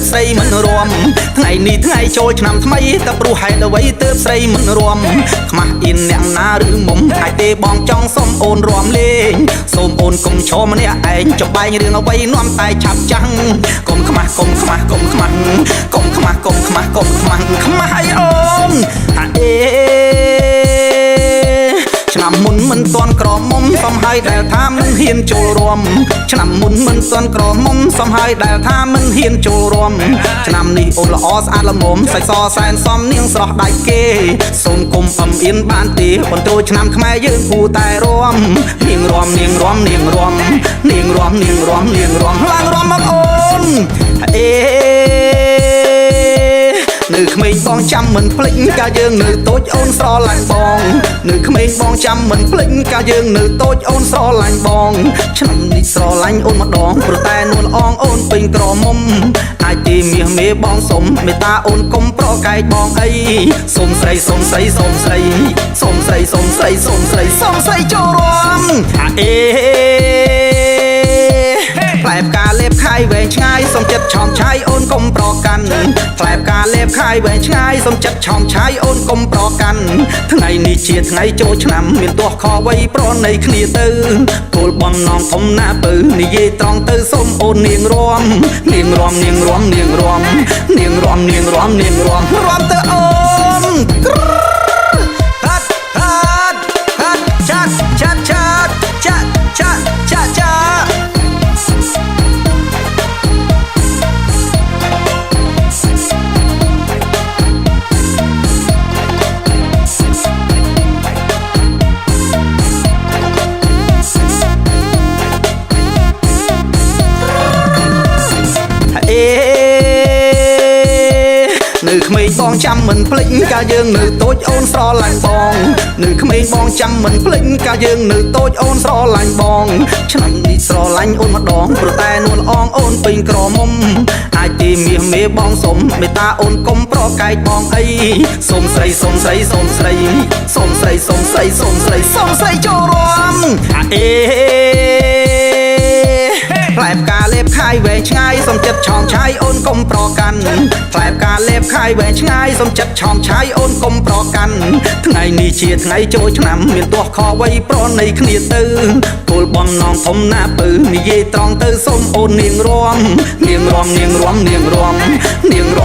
ស្រីមិនរួមថ្ងៃនេះថ្ងៃចូលឆ្នាំថ្មីតែព្រោះហេតុអ្វីទើបស្រីមិនរួមខ្មាស់អ៊ីនអ្នកណាឬមុំអាចទេបងចង់សុំអូនរួមលេងសូមអូនកុំឈរម្នាក់ឯងចំបែងរឿងអ្វីនាំតែឆាប់ចាំងកុំខ្មាស់កុំខ្មាស់កុំខ្មាស់កុំខ្មាស់កុំខ្មាស់កុំខ្មាស់ខ្មាស់អីអូនអេឆ្នាំមុនមិនទាន់ក្រមុំសំហើយដែលថាមិនហ៊ានចូលរួមឆ្នាំមុនមិនទាន់ក្រមុំសំហើយដែលថាមិនហ៊ានចូលរួមឆ្នាំនេះអូនល្អស្អាតល្មមសាច់សសែនសំនាងស្រស់ដាច់គេសូមគុំអំអៀនបានទេបន្ទោឆ្នាំខ្មែរយើងគួរតែរួមនាងរួមនាងរួមនាងរួមនាងរួមនាងរួមនាងរួមឡើងរួមមកអូនអេនៅក្មេងបងចាំមិនភ្លេចកាលយើងនៅតូចអូនស្រឡាញ់បងនៅក្មេងបងចាំមិនភ្លេចកាលយើងនៅតូចអូនស្រឡាញ់បងឆ្នាំនេះស្រឡាញ់អូនម្ដងព្រោះតែនួនអងអូនពេញក្រមុំអាចទេមាសមេបងសុំមេត្តាអូនកុំប្រកែកបងអីសុំស្រីសុំស្រីសុំស្រីសុំស្រីសុំស្រីសុំស្រីសុំស្រីចូលរួមអេផ្លែផ្កាលេបខាយវែងឆ្ងាយសុំចិត្តឆោមឆាយអូនកុំប្រកាន់ផ្លែផ្កាលេបខាយវែងឆ្ងាយសុំចិត្តឆោមឆាយអូនកុំប្រកាន់ថ្ងៃនេះជាថ្ងៃចូលឆ្នាំមានទោះខវ័យប្រណីគ្នាទៅគោលបំណងធំណាពៅនិយាយត្រង់ទៅសូមអូននាងរួមនាងរួមនាងរួមនាងរួមនាងរួមនាងរួមនាងរួមរួមទៅអូនហាត់ហាត់ហាត់ចាត់ចាត់ចាត់ចាត់ចាត់ចាត់ចាត់នៅក្មេងបងចាំមិនភ្លេចកាលយើងនៅតូចអូនស្រឡាញ់បងនៅក្មេងបងចាំមិនភ្លេចកាលយើងនៅតូចអូនស្រឡាញ់បងឆ្នាំនេះស្រឡាញ់អូនម្ដងព្រោះតែនួនអងអូនពេញក្រមុំអាចទេមាសមេបងសុំមេត្តាអូនកុំប្រកែកបងអីសុំស្រីសុំស្រីសុំស្រីសុំស្រីសុំស្រីសុំស្រីសុំស្រីចូលរួមអេផ្លែផ្កាលេបខាយវែងឆ្ងាយសុំចិត្តឆោមឆាយអូនកុំប្រកាន់ផ្លែផ្កាលេបខាយវែងឆ្ងាយសុំចិត្តឆោមឆាយអូនកុំប្រកាន់ថ្ងៃនេះជាថ្ងៃចូលឆ្នាំមានទោះខវ័យប្រណីគ្នាទៅគោលបំណងធំណាពៅនិយាយត្រង់ទៅសូមអូននាងរួមនាងរួមនាងរួមនាងរួមនាងរ